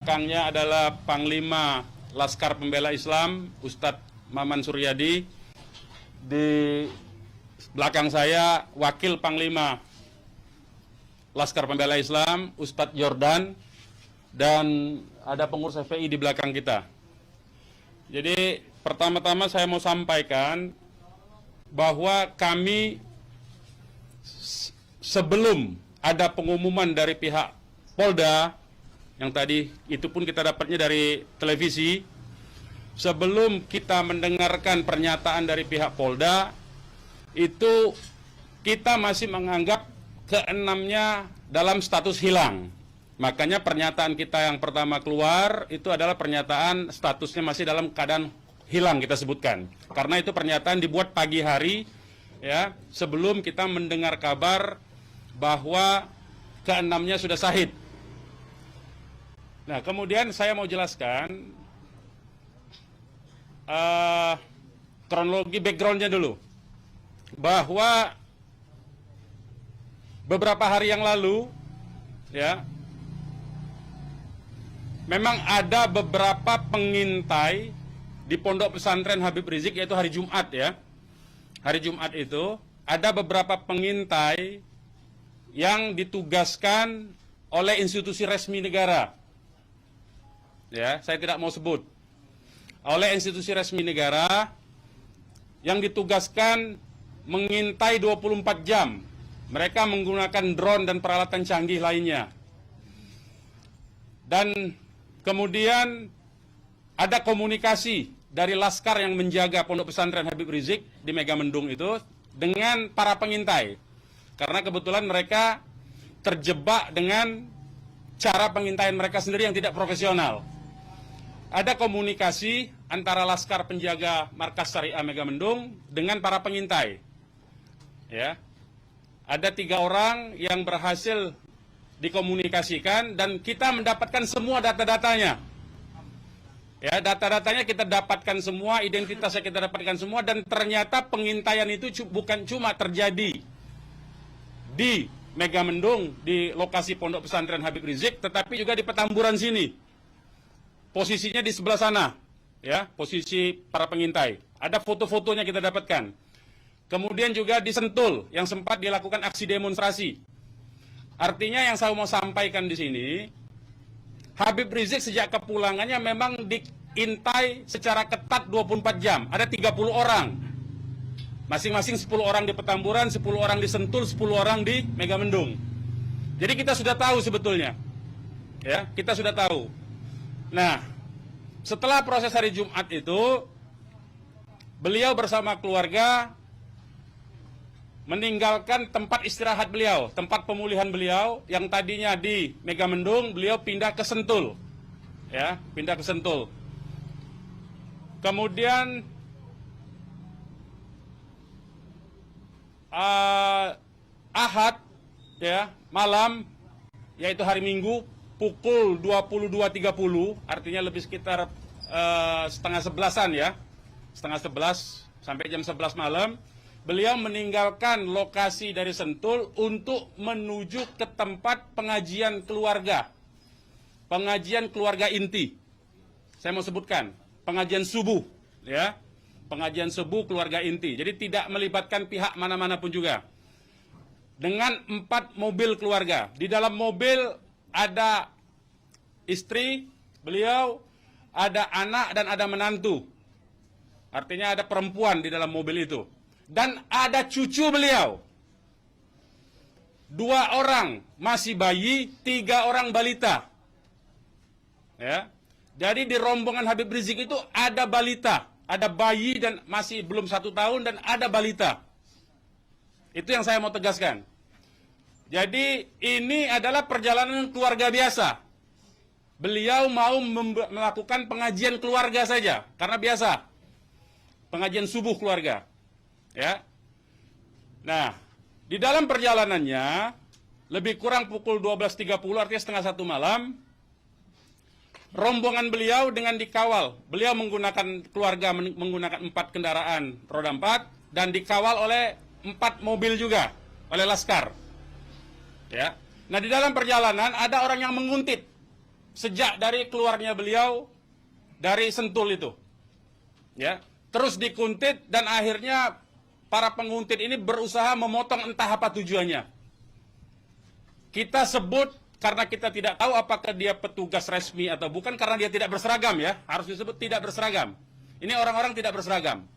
belakangnya adalah Panglima Laskar Pembela Islam, Ustadz Maman Suryadi. Di belakang saya, Wakil Panglima Laskar Pembela Islam, Ustadz Jordan, dan ada pengurus FPI di belakang kita. Jadi, pertama-tama saya mau sampaikan bahwa kami sebelum ada pengumuman dari pihak Polda, yang tadi itu pun kita dapatnya dari televisi, sebelum kita mendengarkan pernyataan dari pihak Polda, itu kita masih menganggap keenamnya dalam status hilang. Makanya pernyataan kita yang pertama keluar itu adalah pernyataan statusnya masih dalam keadaan hilang kita sebutkan. Karena itu pernyataan dibuat pagi hari, ya, sebelum kita mendengar kabar bahwa keenamnya sudah syahid. Nah, kemudian saya mau jelaskan kronologi backgroundnya dulu. Bahwa beberapa hari yang lalu, ya, memang ada beberapa pengintai di Pondok Pesantren Habib Rizik, yaitu hari Jumat, ya. Hari Jumat itu ada beberapa pengintai yang ditugaskan oleh institusi resmi negara. Ya, saya tidak mau sebut. Oleh institusi resmi negara yang ditugaskan mengintai 24 jam. Mereka menggunakan drone dan peralatan canggih lainnya. Dan kemudian ada komunikasi dari Laskar yang menjaga Pondok Pesantren Habib Rizik di Megamendung itu dengan para pengintai. Karena kebetulan mereka terjebak dengan cara pengintaian mereka sendiri yang tidak profesional. Ada komunikasi antara Laskar penjaga Markas Syariah Megamendung dengan para pengintai. Ya. Ada 3 orang yang berhasil dikomunikasikan dan kita mendapatkan semua data-datanya. Ya, data-datanya kita dapatkan semua, identitasnya kita dapatkan semua, dan ternyata pengintaian itu bukan cuma terjadi di Megamendung, di lokasi Pondok Pesantren Habib Rizik, tetapi juga di Petamburan sini. Posisinya di sebelah sana, ya, posisi para pengintai. Ada foto-fotonya kita dapatkan. Kemudian juga di Sentul, yang sempat dilakukan aksi demonstrasi. Artinya yang saya mau sampaikan di sini, Habib Rizik sejak kepulangannya memang diintai secara ketat 24 jam. Ada 30 orang. Masing-masing 10 orang di Petamburan, 10 orang di Sentul, 10 orang di Megamendung. Jadi kita sudah tahu sebetulnya. Ya, kita sudah tahu. Nah, setelah proses hari Jumat itu, beliau bersama keluarga meninggalkan tempat istirahat beliau, tempat pemulihan beliau yang tadinya di Megamendung, beliau pindah ke Sentul. Ya, pindah ke Sentul. Kemudian Ahad, ya, malam, yaitu hari Minggu, pukul 22.30, artinya lebih sekitar setengah 11-an, ya, setengah 11 sampai jam 11 malam, beliau meninggalkan lokasi dari Sentul untuk menuju ke tempat pengajian keluarga inti. Saya mau sebutkan, pengajian subuh, ya, pengajian subuh keluarga inti. Jadi tidak melibatkan pihak mana-mana pun juga. Dengan 4 mobil keluarga. Di dalam mobil ada istri beliau, ada anak dan ada menantu. Artinya ada perempuan di dalam mobil itu. Dan ada cucu beliau. 2 orang masih bayi, 3 orang balita. Ya. Jadi di rombongan Habib Rizik itu ada balita, ada bayi dan masih belum 1 tahun dan ada balita. Itu yang saya mau tegaskan. Jadi ini adalah perjalanan keluarga biasa. Beliau mau melakukan pengajian keluarga saja, karena biasa. Pengajian subuh keluarga. Ya. Nah, di dalam perjalanannya, lebih kurang pukul 12.30, artinya setengah 1 malam, rombongan beliau dengan dikawal. Beliau menggunakan, keluarga menggunakan 4 kendaraan roda 4, dan dikawal oleh 4 mobil juga, oleh Laskar. Ya. Nah, di dalam perjalanan ada orang yang menguntit. sejak dari keluarnya beliau dari Sentul itu. Ya, terus dikuntit dan akhirnya para penguntit ini berusaha memotong entah apa tujuannya. Kita sebut karena kita tidak tahu apakah dia petugas resmi atau bukan, karena dia tidak berseragam ya, harus disebut tidak berseragam. Ini orang-orang tidak berseragam.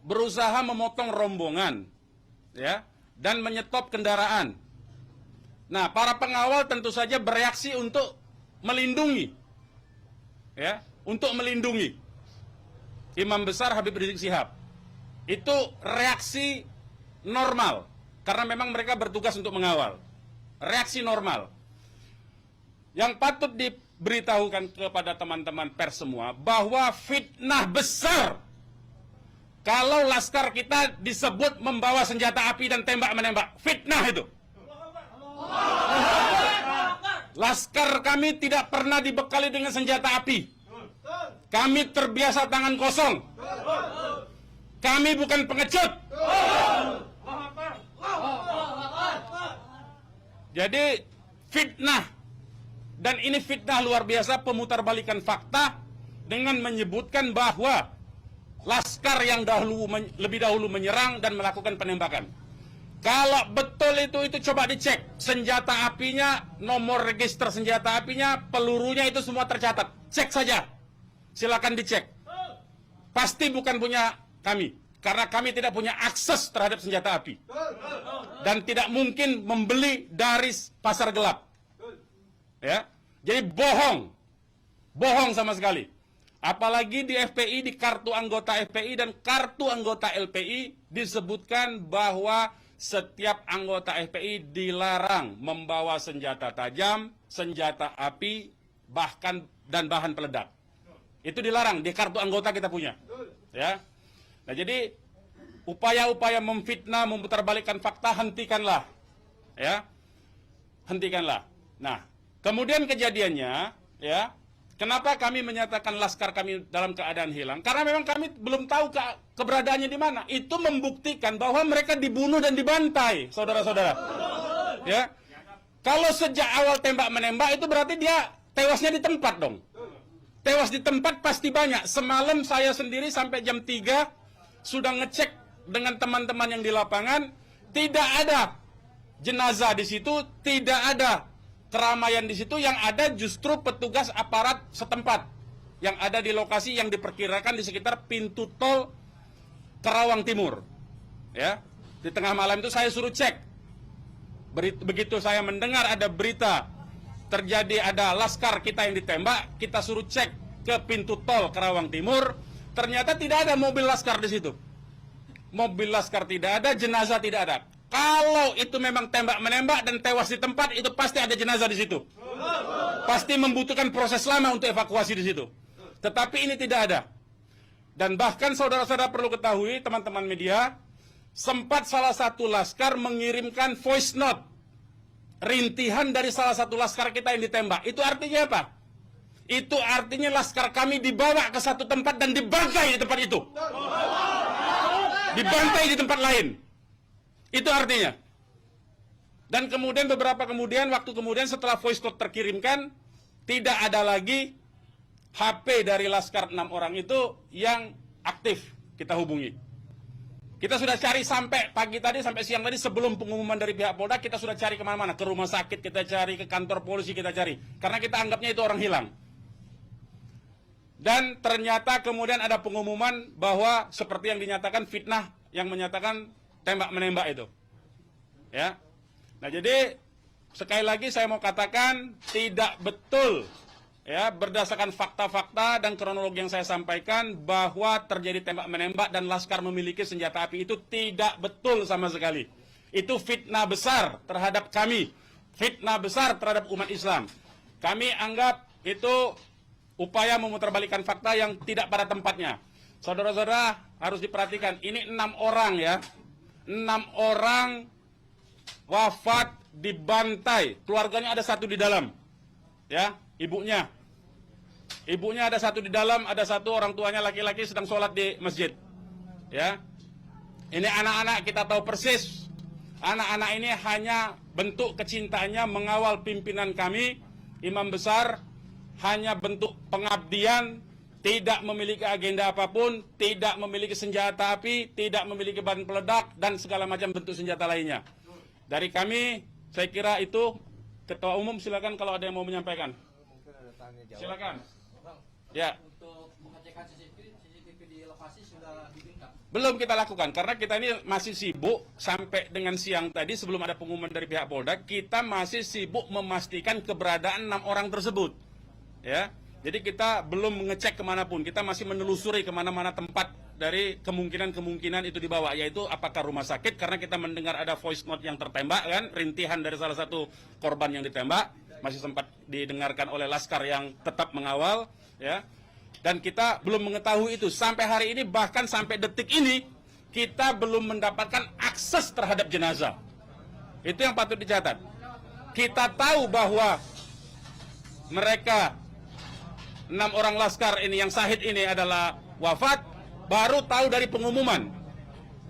Berusaha memotong rombongan ya dan menyetop kendaraan. Nah, para pengawal tentu saja bereaksi untuk melindungi ya, untuk melindungi Imam Besar Habib Rizik Syihab. Itu reaksi normal karena memang mereka bertugas untuk mengawal. Reaksi normal. Yang patut diberitahukan kepada teman-teman pers semua bahwa fitnah besar kalau laskar kita disebut membawa senjata api dan tembak-menembak. Fitnah itu. Laskar kami tidak pernah dibekali dengan senjata api. Kami terbiasa tangan kosong. Kami bukan pengecut. Jadi fitnah. Dan ini fitnah luar biasa, pemutarbalikan fakta dengan menyebutkan bahwa laskar yang lebih dahulu menyerang dan melakukan penembakan. Kalau betul itu coba dicek. Senjata apinya, nomor register senjata apinya, pelurunya itu semua tercatat. Cek saja. Silakan dicek. Pasti bukan punya kami. Karena kami tidak punya akses terhadap senjata api. Dan tidak mungkin membeli dari pasar gelap. Ya. Jadi bohong. Bohong sama sekali. Apalagi di FPI, di kartu anggota FPI dan kartu anggota LPI disebutkan bahwa setiap anggota FPI dilarang membawa senjata tajam, senjata api, bahkan dan bahan peledak. Itu dilarang di kartu anggota kita punya. Ya. Nah, jadi upaya-upaya memfitnah, memutarbalikkan fakta hentikanlah. Ya. Hentikanlah. Nah, kemudian kejadiannya, ya, kenapa kami menyatakan laskar kami dalam keadaan hilang? Karena memang kami belum tahu keberadaannya di mana. Itu membuktikan bahwa mereka dibunuh dan dibantai, saudara-saudara. Ya, kalau sejak awal tembak-menembak itu berarti dia tewasnya di tempat dong. Tewas di tempat pasti banyak. Semalam saya sendiri sampai jam 3 sudah ngecek dengan teman-teman yang di lapangan, tidak ada jenazah di situ, tidak ada keramaian di situ, yang ada justru petugas aparat setempat yang ada di lokasi yang diperkirakan di sekitar pintu tol Karawang Timur. Ya, di tengah malam itu saya suruh cek. Begitu saya mendengar ada berita terjadi ada laskar kita yang ditembak, kita suruh cek ke pintu tol Karawang Timur, ternyata tidak ada mobil laskar di situ. Mobil laskar tidak ada, jenazah tidak ada. Kalau itu memang tembak-menembak dan tewas di tempat, itu pasti ada jenazah di situ. Pasti membutuhkan proses lama untuk evakuasi di situ. Tetapi ini tidak ada. Dan bahkan saudara-saudara perlu ketahui, teman-teman media, sempat salah satu laskar mengirimkan voice note, rintihan dari salah satu laskar kita yang ditembak. Itu artinya apa? Itu artinya laskar kami dibawa ke satu tempat dan dibantai di tempat itu. Dibantai di tempat lain. Itu artinya. Dan kemudian waktu kemudian setelah voice note terkirimkan, tidak ada lagi HP dari laskar 6 orang itu yang aktif kita hubungi. Kita sudah cari sampai pagi tadi, sampai siang tadi, sebelum pengumuman dari pihak Polda, kita sudah cari kemana-mana. Ke rumah sakit kita cari, ke kantor polisi kita cari. Karena kita anggapnya itu orang hilang. Dan ternyata kemudian ada pengumuman bahwa seperti yang dinyatakan fitnah, yang menyatakan tembak-menembak itu. Ya. Nah, jadi sekali lagi saya mau katakan tidak betul, ya, berdasarkan fakta-fakta dan kronologi yang saya sampaikan bahwa terjadi tembak-menembak dan laskar memiliki senjata api, itu tidak betul sama sekali. Itu fitnah besar terhadap kami, fitnah besar terhadap umat Islam. Kami anggap itu upaya memutarbalikkan fakta yang tidak pada tempatnya. Saudara-saudara harus diperhatikan, ini 6 orang ya, 6 orang wafat dibantai, keluarganya ada 1 di dalam, ya, ibunya ada 1 di dalam, ada 1 orang tuanya laki-laki sedang sholat di masjid, ya. Ini anak-anak kita tahu persis, anak-anak ini hanya bentuk kecintaannya mengawal pimpinan kami, Imam Besar hanya bentuk pengabdian, tidak memiliki agenda apapun, tidak memiliki senjata api, tidak memiliki bahan peledak, dan segala macam bentuk senjata lainnya. Dari kami, saya kira itu. Ketua Umum silakan kalau ada yang mau menyampaikan. Mungkin ada tanya jawab. Silakan. Bang, Ya. untuk pengecekan CCTV di lokasi sudah diminta? Belum kita lakukan karena kita ini masih sibuk sampai dengan siang tadi sebelum ada pengumuman dari pihak Polda, kita masih sibuk memastikan keberadaan 6 orang tersebut. Ya, jadi kita belum mengecek kemanapun, kita masih menelusuri kemana-mana tempat dari kemungkinan-kemungkinan itu dibawa, yaitu apakah rumah sakit, karena kita mendengar ada voice note yang tertembak kan, rintihan dari salah satu korban yang ditembak, masih sempat didengarkan oleh Laskar yang tetap mengawal, ya. Dan kita belum mengetahui itu sampai hari ini, bahkan sampai detik ini kita belum mendapatkan akses terhadap jenazah. Itu yang patut dicatat. Kita tahu bahwa mereka 6 orang Laskar ini yang syahid ini adalah wafat, baru tahu dari pengumuman,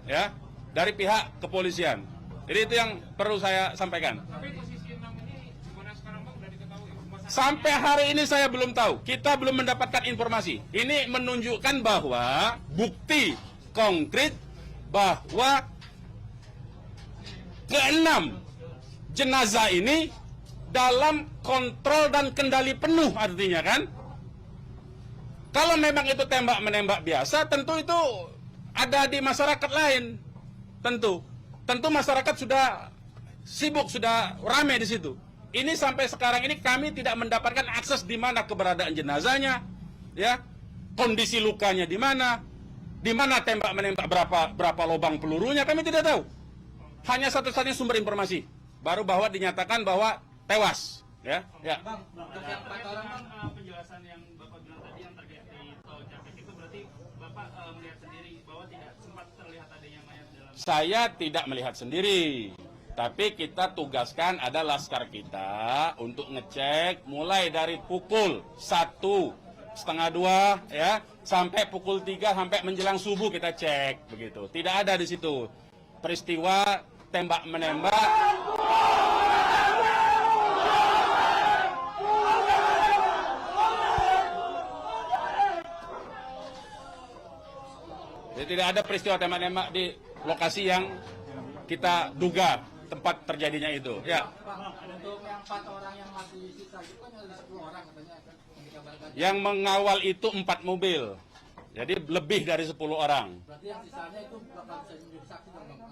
ya, dari pihak kepolisian. Jadi itu yang perlu saya sampaikan. Tapi posisi 6 ini gimana sekarang Bang, udah diketahui? Sampai hari ini saya belum tahu, kita belum mendapatkan informasi. Ini menunjukkan bahwa bukti konkret bahwa ke-6 jenazah ini dalam kontrol dan kendali penuh, artinya kan. Kalau memang itu tembak-menembak biasa, tentu itu ada di masyarakat lain. Tentu masyarakat sudah sibuk, sudah ramai di situ. Ini sampai sekarang ini kami tidak mendapatkan akses di mana keberadaan jenazahnya, ya, kondisi lukanya di mana tembak-menembak, berapa lubang pelurunya, kami tidak tahu. Hanya satu-satunya sumber informasi, baru bahwa dinyatakan bahwa tewas, ya. Bang, untuk yang 4 orang Bang, Penjelasan yang Bapak bilang tadi yang terkait di tol Japek itu berarti Bapak melihat sendiri bahwa tidak sempat terlihat adanya mayat dalam. Saya tidak melihat sendiri, tapi kita tugaskan ada Laskar kita untuk ngecek mulai dari pukul 1:30 ya sampai pukul 3 sampai menjelang subuh kita cek begitu. Tidak ada di situ peristiwa tembak menembak. Jadi tidak ada peristiwa tembak-menembak di lokasi yang kita duga tempat terjadinya itu. Ya. Bang, untuk yang 4 orang yang masih sisa itu kan ada 10 orang katanya kan yang dikabarkan. Yang mengawal itu 4 mobil. Jadi lebih dari 10 orang. Berarti yang sisanya itu bakal bisa menjadi saksi dong Bang.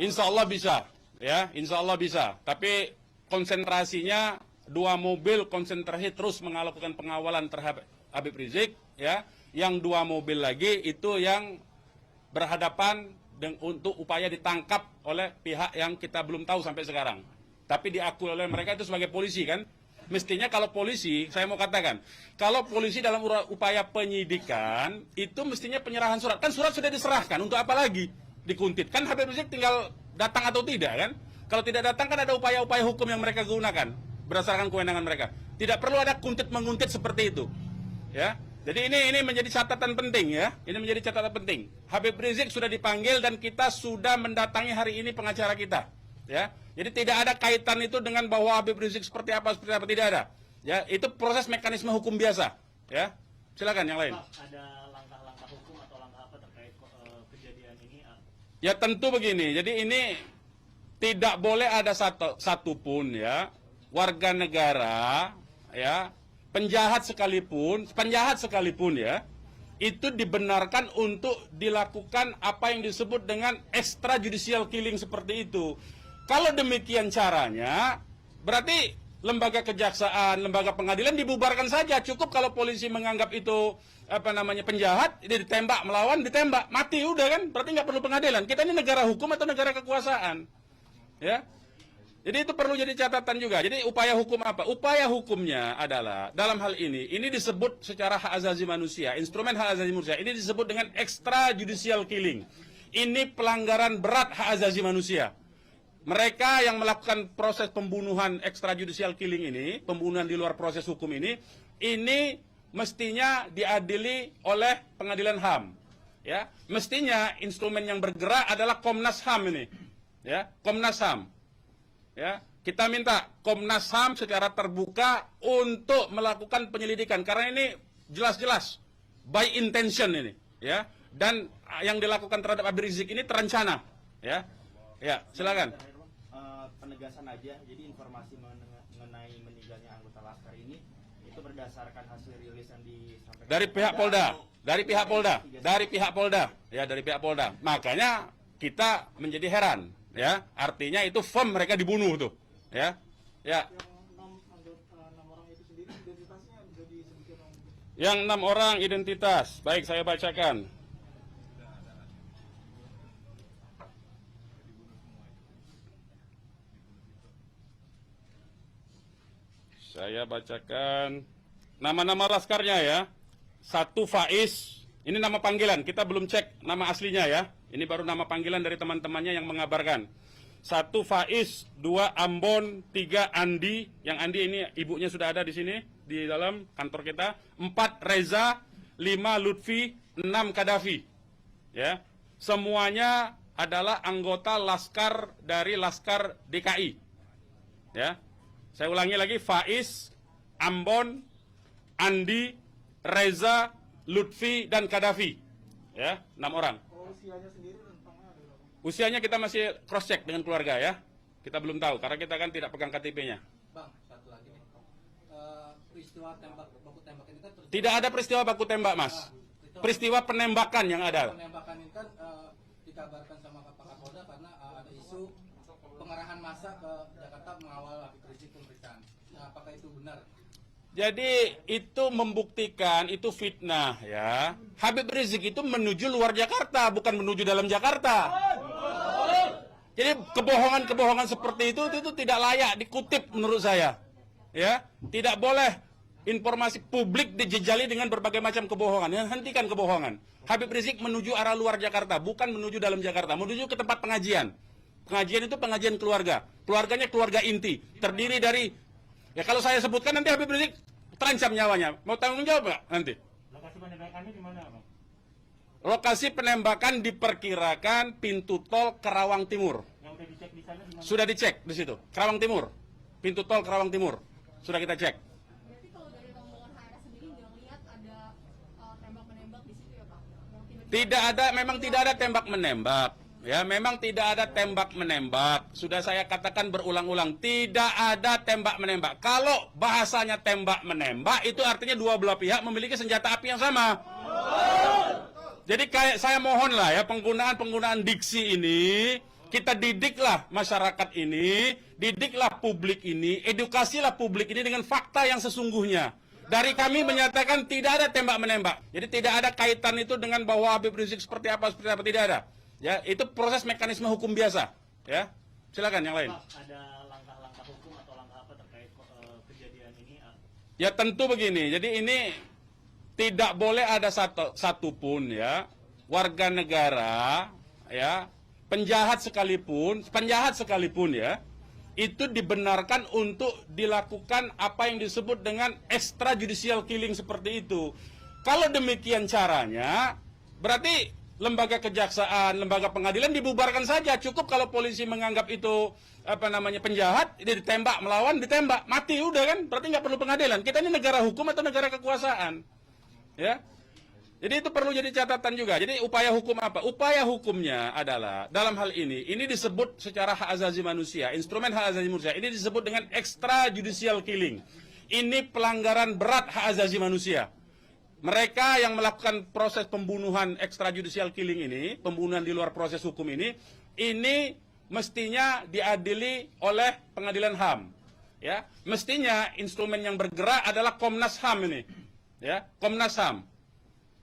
Insya Allah bisa, ya, insya Allah bisa. Tapi konsentrasinya 2 mobil konsentrasi terus melakukan pengawalan terhadap Habib Rizik, ya. Yang 2 mobil lagi itu yang berhadapan untuk upaya ditangkap oleh pihak yang kita belum tahu sampai sekarang. Tapi diakui oleh mereka itu sebagai polisi kan. Mestinya kalau polisi, saya mau katakan, kalau polisi dalam upaya penyidikan, itu mestinya penyerahan surat. Kan surat sudah diserahkan, untuk apa lagi dikuntit? Kan Habib Rizik tinggal datang atau tidak kan? Kalau tidak datang kan ada upaya-upaya hukum yang mereka gunakan, berdasarkan kewenangan mereka. Tidak perlu ada kuntit-menguntit seperti itu. Ya. Jadi ini menjadi catatan penting ya. Ini menjadi catatan penting. Habib Rizik sudah dipanggil dan kita sudah mendatangi hari ini pengacara kita. Ya. Jadi tidak ada kaitan itu dengan bahwa Habib Rizik seperti apa tidak ada. Ya, itu proses mekanisme hukum biasa. Ya. Silakan yang lain. Ada langkah-langkah hukum atau langkah apa terkait kejadian ini? Ya tentu begini. Jadi ini tidak boleh ada satupun ya warga negara ya penjahat sekalipun ya, itu dibenarkan untuk dilakukan apa yang disebut dengan extrajudicial killing seperti itu. Kalau demikian caranya, berarti lembaga kejaksaan, lembaga pengadilan dibubarkan saja. Cukup kalau polisi menganggap itu penjahat, dia ditembak, melawan, ditembak, mati udah kan? Berarti nggak perlu pengadilan. Kita ini negara hukum atau negara kekuasaan, ya? Jadi itu perlu jadi catatan juga. Jadi upaya hukum apa? Upaya hukumnya adalah dalam hal ini disebut secara hak asasi manusia, instrumen hak asasi manusia. Ini disebut dengan extrajudicial killing. Ini pelanggaran berat hak asasi manusia. Mereka yang melakukan proses pembunuhan extrajudicial killing ini, pembunuhan di luar proses hukum ini mestinya diadili oleh pengadilan HAM. Ya, mestinya instrumen yang bergerak adalah Komnas HAM ini. Ya, Komnas HAM. Ya, kita minta Komnas HAM secara terbuka untuk melakukan penyelidikan karena ini jelas-jelas by intention ini, ya. Dan yang dilakukan terhadap Habib Rizik ini terencana, ya. Ya, silakan. Penegasan aja, jadi informasi mengenai meninggalnya anggota Laskar ini itu berdasarkan hasil rilis yang disampaikan Dari pihak Polda, dari pihak Polda, dari pihak Polda, ya dari pihak Polda. Makanya kita menjadi heran, ya. Artinya itu firm mereka dibunuh tuh, ya. Ya. Yang 6 orang identitas, baik saya bacakan. Saya bacakan nama-nama laskarnya ya. 1 Faiz, ini nama panggilan, kita belum cek nama aslinya ya. Ini baru nama panggilan dari teman-temannya yang mengabarkan. 1 Faiz, 2 Ambon, 3 Andi, yang Andi ini ibunya sudah ada di sini di dalam kantor kita. 4 Reza, 5 Lutfi, 6 Kadafi. Ya. Semuanya adalah anggota Laskar dari Laskar DKI. Ya. Saya ulangi lagi, Faiz, Ambon, Andi, Reza, Lutfi, dan Kadafi. Ya, 6 orang. Usianya sendiri rentangnya ada berapa? Usianya kita masih cross check dengan keluarga ya. Kita belum tahu karena kita kan tidak pegang KTP-nya. Bang, satu lagi nih. Peristiwa baku tembak ini kan Tidak ada peristiwa baku tembak, Mas. Peristiwa penembakan yang ada. penembakan ini kan dikabarkan sama Pak Kapolda karena ada isu pengerahan massa ke Jakarta mengawal Habib Rizik pemeriksaan. Nah, apakah itu benar? Jadi itu membuktikan itu fitnah ya. Habib Rizik itu menuju luar Jakarta, bukan menuju dalam Jakarta. Jadi kebohongan-kebohongan seperti itu tidak layak dikutip menurut saya. Ya, tidak boleh informasi publik dijejali dengan berbagai macam kebohongan. Hentikan kebohongan. Habib Rizik menuju arah luar Jakarta, bukan menuju dalam Jakarta, menuju ke tempat pengajian. Pengajian itu pengajian keluarga. Keluarganya keluarga inti, terdiri dari, ya kalau saya sebutkan nanti Habib Rizik terancam nyawanya. Mau tanggung jawab nggak nanti? Lokasi penembakannya di mana, Bang? Lokasi penembakan diperkirakan pintu tol Kerawang Timur. Yang udah dicek di sana di mana? Sudah dicek di situ, Kerawang Timur. Pintu tol Kerawang Timur. Sudah kita cek. Berarti kalau dari rombongan HRS sendiri nggak lihat ada tembak-menembak di situ ya Pak? Tidak ada, memang tidak ada tembak menembak. Ya, memang tidak ada tembak menembak. Sudah saya katakan berulang-ulang, tidak ada tembak menembak. Kalau bahasanya tembak menembak, itu artinya dua belah pihak memiliki senjata api yang sama. Jadi kayak saya mohonlah ya, penggunaan diksi ini, kita didiklah masyarakat ini, didiklah publik ini, edukasilah publik ini dengan fakta yang sesungguhnya. Dari kami menyatakan tidak ada tembak menembak. Jadi tidak ada kaitan itu dengan bahwa Habib Rizik seperti apa, tidak ada. Ya, itu proses mekanisme hukum biasa. Ya, silakan yang lain. Pak, ada langkah-langkah hukum atau langkah apa terkait kejadian ini? Ya tentu begini. Jadi ini tidak boleh ada satupun ya warga negara ya penjahat sekalipun ya itu dibenarkan untuk dilakukan apa yang disebut dengan extrajudicial killing seperti itu. Kalau demikian caranya berarti lembaga kejaksaan, lembaga pengadilan dibubarkan saja. Cukup kalau polisi menganggap itu penjahat, dia ditembak, melawan, ditembak, mati udah kan? Berarti nggak perlu pengadilan. Kita ini negara hukum atau negara kekuasaan, ya? Jadi itu perlu jadi catatan juga. Jadi upaya hukum apa? Upaya hukumnya adalah dalam hal ini disebut secara hak asasi manusia, instrumen hak asasi manusia. Ini disebut dengan extrajudicial killing. Ini pelanggaran berat hak asasi manusia. Mereka yang melakukan proses pembunuhan extrajudicial killing ini, pembunuhan di luar proses hukum ini mestinya diadili oleh pengadilan HAM. Ya, mestinya instrumen yang bergerak adalah Komnas HAM ini. Ya, Komnas HAM.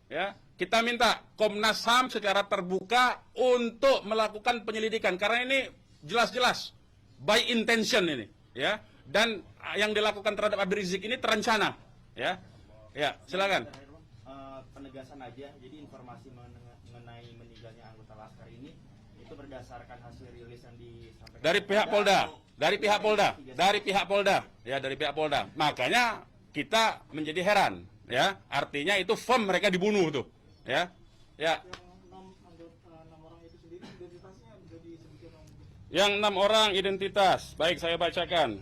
Ya, kita minta Komnas HAM secara terbuka untuk melakukan penyelidikan karena ini jelas-jelas by intention ini, ya. Dan yang dilakukan terhadap Habib Rizik ini terencana, ya. Ya, silakan. Penegasan aja, jadi informasi mengenai meninggalnya anggota Laskar ini itu berdasarkan hasil rilis yang disampaikan Dari pihak Polda, dari pihak Polda, dari pihak Polda, ya dari pihak Polda. Makanya kita menjadi heran, ya. Artinya itu firm mereka dibunuh tuh, ya. Ya. Yang 6 orang itu sendiri identitasnya sudah disebutkan. Yang 6 orang identitas. Baik, saya bacakan.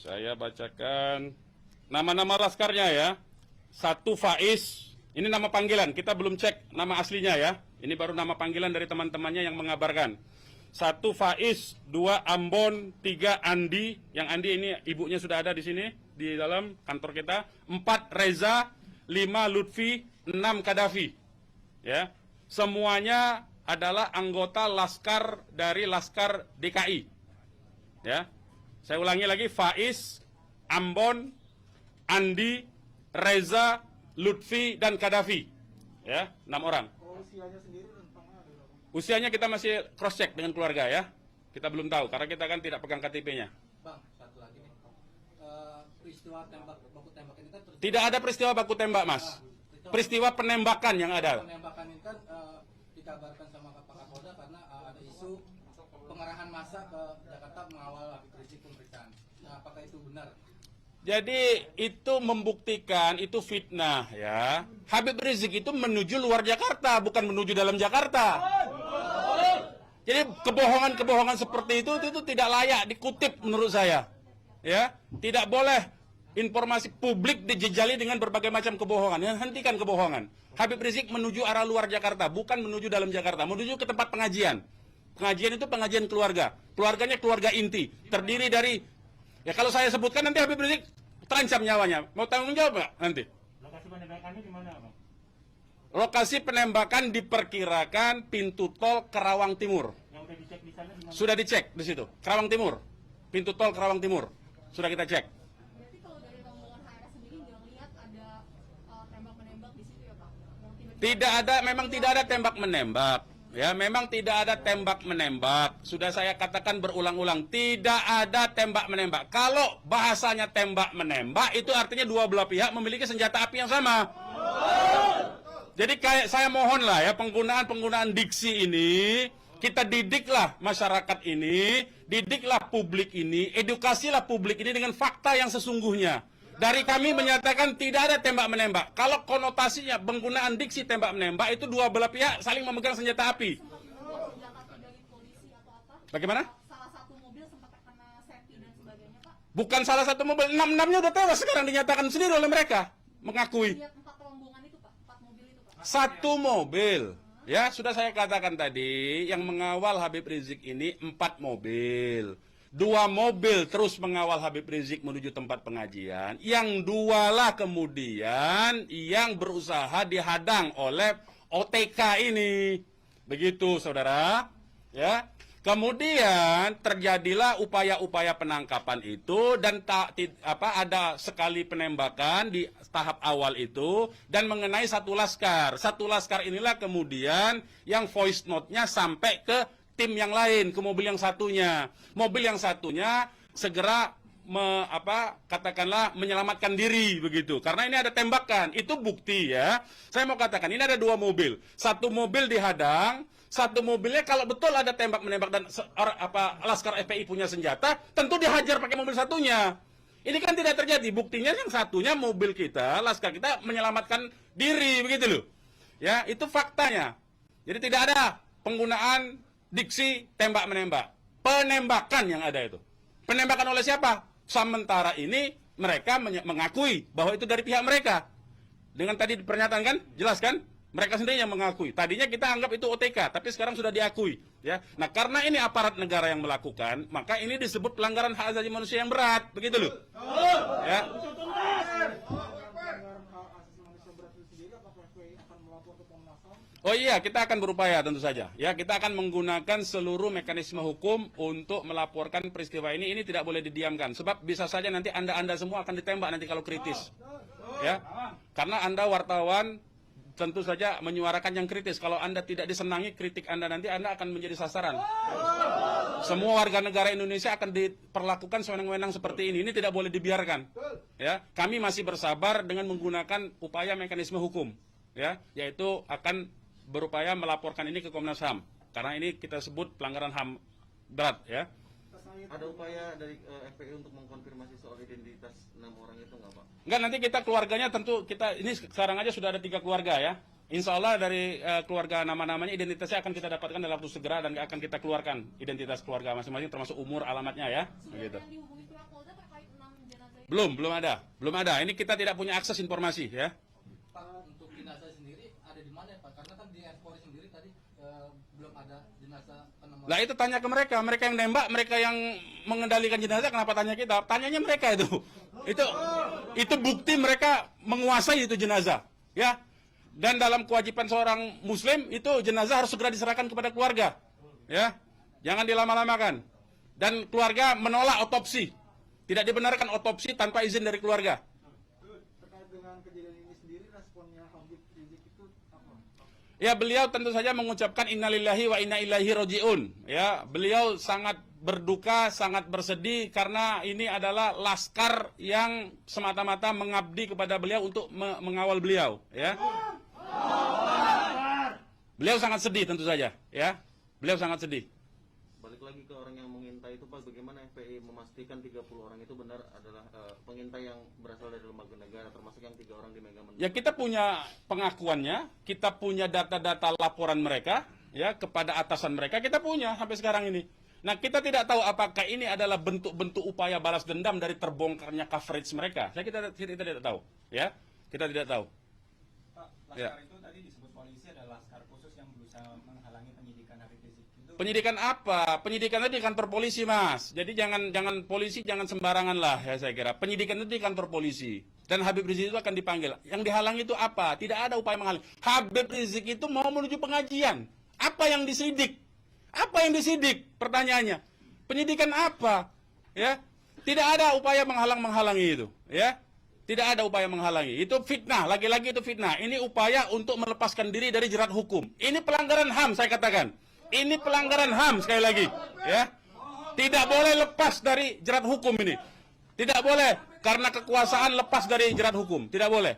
Saya bacakan nama-nama laskarnya ya. 1 Faiz, ini nama panggilan, kita belum cek nama aslinya ya. Ini baru nama panggilan dari teman-temannya yang mengabarkan. 1 Faiz, 2 Ambon, 3 Andi, yang Andi ini ibunya sudah ada di sini, di dalam kantor kita. 4 Reza, 5 Lutfi, 6 Kadafi. Ya, semuanya adalah anggota laskar dari Laskar DKI. Ya, saya ulangi lagi, Faiz, Ambon, Andi, Reza, Lutfi, dan Kadafi. Ya, 6 orang. Usianya kita masih cross check dengan keluarga ya. Kita belum tahu karena kita kan tidak pegang KTP-nya. Bang, satu lagi nih. Peristiwa baku tembak ini kan Tidak ada peristiwa baku tembak, Mas. Peristiwa penembakan yang ada. penembakan ini kan dikabarkan sama Pak Kapolda karena ada isu pengerahan massa ke Jakarta mengawal Habib Rizik pemeriksaan. Nah, apakah itu benar? Jadi itu membuktikan itu fitnah ya. Habib Rizik itu menuju luar Jakarta, bukan menuju dalam Jakarta. Jadi kebohongan-kebohongan seperti itu tidak layak dikutip menurut saya. Ya, tidak boleh informasi publik dijejali dengan berbagai macam kebohongan. Ya, hentikan kebohongan. Habib Rizik menuju arah luar Jakarta, bukan menuju dalam Jakarta, menuju ke tempat pengajian. Pengajian itu pengajian keluarga. Keluarganya keluarga inti, terdiri dari ya kalau saya sebutkan nanti Habib Rizik terancam nyawanya. Mau tanggung jawab nggak nanti? Lokasi penembakannya di mana, Bang? Lokasi penembakan diperkirakan pintu tol Kerawang Timur. Yang udah dicek di sana di mana? Sudah dicek di situ. Kerawang Timur. Pintu tol Kerawang Timur. Sudah kita cek. Berarti kalau dari rombongan HRS sendiri nggak lihat ada tembak-menembak di situ ya Pak? Yang tiba-tiba Tidak ada, memang tidak ada tembak menembak. Ya, memang tidak ada tembak menembak. Sudah saya katakan berulang-ulang, tidak ada tembak menembak. Kalau bahasanya tembak menembak, itu artinya dua belah pihak memiliki senjata api yang sama. Jadi kayak saya mohon lah ya, penggunaan diksi ini, kita didiklah masyarakat ini, didiklah publik ini, edukasilah publik ini dengan fakta yang sesungguhnya. Dari kami menyatakan tidak ada tembak menembak. Kalau konotasinya penggunaan diksi tembak menembak itu dua belah pihak saling memegang senjata api. senjata api dari polisi atau apa? Bagaimana? Salah satu mobil sempat terkena safety dan sebagainya Pak. Bukan salah satu mobil, 6-6-nya udah tewas sekarang dinyatakan sendiri oleh mereka. Mengakui. Lihat 4 rombongan itu Pak, 4 mobil itu Pak. Satu mobil. Ya, sudah saya katakan tadi, yang mengawal Habib Rizik ini 4 mobil. 2 mobil terus mengawal Habib Rizik menuju tempat pengajian. Yang 2 lah kemudian yang berusaha dihadang oleh OTK ini. Begitu, saudara. Ya. Kemudian terjadilah upaya-upaya penangkapan itu dan ada sekali penembakan di tahap awal itu dan mengenai satu laskar. Satu laskar inilah kemudian yang voice note-nya sampai ke tim yang lain, ke mobil yang satunya. Mobil yang satunya segera katakanlah menyelamatkan diri begitu. Karena ini ada tembakan. Itu bukti ya. Saya mau katakan ini ada 2 mobil. Satu mobil dihadang, satu mobilnya kalau betul ada tembak menembak dan laskar FPI punya senjata, tentu dihajar pakai mobil satunya. Ini kan tidak terjadi. Buktinya yang satunya mobil kita, laskar kita menyelamatkan diri begitu loh. Ya, itu faktanya. Jadi tidak ada penggunaan diksi tembak menembak. Penembakan yang ada itu. Penembakan oleh siapa? Sementara ini mereka mengakui bahwa itu dari pihak mereka. Dengan tadi pernyataan kan, jelas kan? Mereka sendiri yang mengakui. Tadinya kita anggap itu OTK, tapi sekarang sudah diakui. Ya, nah karena ini aparat negara yang melakukan, maka ini disebut pelanggaran hak asasi manusia yang berat, begitu loh. Ya. Oh iya, kita akan berupaya tentu saja. Ya, kita akan menggunakan seluruh mekanisme hukum untuk melaporkan peristiwa ini. Ini tidak boleh didiamkan. Sebab bisa saja nanti Anda semua akan ditembak nanti kalau kritis. Ya, karena Anda wartawan tentu saja menyuarakan yang kritis. Kalau Anda tidak disenangi kritik Anda nanti Anda akan menjadi sasaran. Semua warga negara Indonesia akan diperlakukan sewenang-wenang seperti ini. Ini tidak boleh dibiarkan. Ya, kami masih bersabar dengan menggunakan upaya mekanisme hukum. Ya, yaitu akan berupaya melaporkan ini ke Komnas HAM karena ini kita sebut pelanggaran HAM berat ya. Ada upaya dari FPI untuk mengkonfirmasi soal identitas 6 orang itu nggak, Pak? Enggak, nanti kita keluarganya tentu kita ini sekarang aja sudah ada 3 keluarga ya. Insya Allah dari keluarga nama-namanya identitasnya akan kita dapatkan dalam waktu segera dan akan kita keluarkan identitas keluarga masing-masing termasuk umur, alamatnya ya. Begitu. Yang dihubungi pihak Polda terkait 6 jenazah itu. Belum ada. Ini kita tidak punya akses informasi ya. Pak, untuk jenazah sendiri ada di mana ya, Pak? Karena kan di Polri sendiri tadi belum ada jenazah penemuan. Lah itu tanya ke mereka yang nembak, mereka yang mengendalikan jenazah, kenapa tanya kita? Tanyanya mereka itu. Itu bukti mereka menguasai itu jenazah, ya. Dan dalam kewajiban seorang muslim itu jenazah harus segera diserahkan kepada keluarga. Ya. Jangan dilama-lamakan. Dan keluarga menolak otopsi. Tidak dibenarkan otopsi tanpa izin dari keluarga. Terkait dengan kejadian ini sendiri, responnya Habib Rizik itu apa? Ya, beliau tentu saja mengucapkan innalillahi wa inna ilaihi rajiun. Ya, beliau sangat berduka, sangat bersedih karena ini adalah laskar yang semata-mata mengabdi kepada beliau untuk mengawal beliau, ya. Beliau sangat sedih tentu saja, ya. Beliau sangat sedih. Balik lagi ke orang yang mengintai itu, Pak, bagaimana FPI memastikan 30 orang itu benar adalah pengintai yang berasal dari lembaga negara, termasuk yang 3 orang di Megamendung? Ya, kita punya pengakuannya, kita punya data-data laporan mereka, ya, kepada atasan mereka, kita punya sampai sekarang ini. Nah, kita tidak tahu apakah ini adalah bentuk-bentuk upaya balas dendam dari terbongkarnya coverage mereka. Kita tidak tahu, ya. Kita tidak tahu. Pak, laskar itu tadi disebut polisi adalah laskar khusus yang berusaha menghalangi penyidikan Habib Rizik. Penyidikan apa? Penyidikan itu di kantor polisi, Mas. Jadi jangan polisi jangan sembarangan lah ya saya kira. Penyidikan itu di kantor polisi. Dan Habib Rizik itu akan dipanggil. Yang dihalangi itu apa? Tidak ada upaya menghalangi. Habib Rizik itu mau menuju pengajian. Apa yang disidik? Apa yang disidik? Pertanyaannya. Penyidikan apa? Ya. Tidak ada upaya menghalangi itu, ya. Tidak ada upaya menghalangi. Itu fitnah, lagi-lagi itu fitnah. Ini upaya untuk melepaskan diri dari jerat hukum. Ini pelanggaran HAM saya katakan. Ini pelanggaran HAM sekali lagi, ya. Tidak boleh lepas dari jerat hukum ini. Tidak boleh karena kekuasaan lepas dari jerat hukum. Tidak boleh.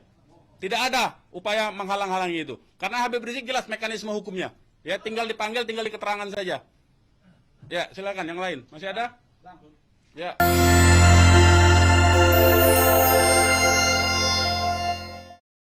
Tidak ada upaya menghalang-halangi itu. Karena Habib Rizik jelas mekanisme hukumnya. Ya, tinggal dipanggil, tinggal diketerangan saja. Ya, silakan yang lain. Masih ada? Ya.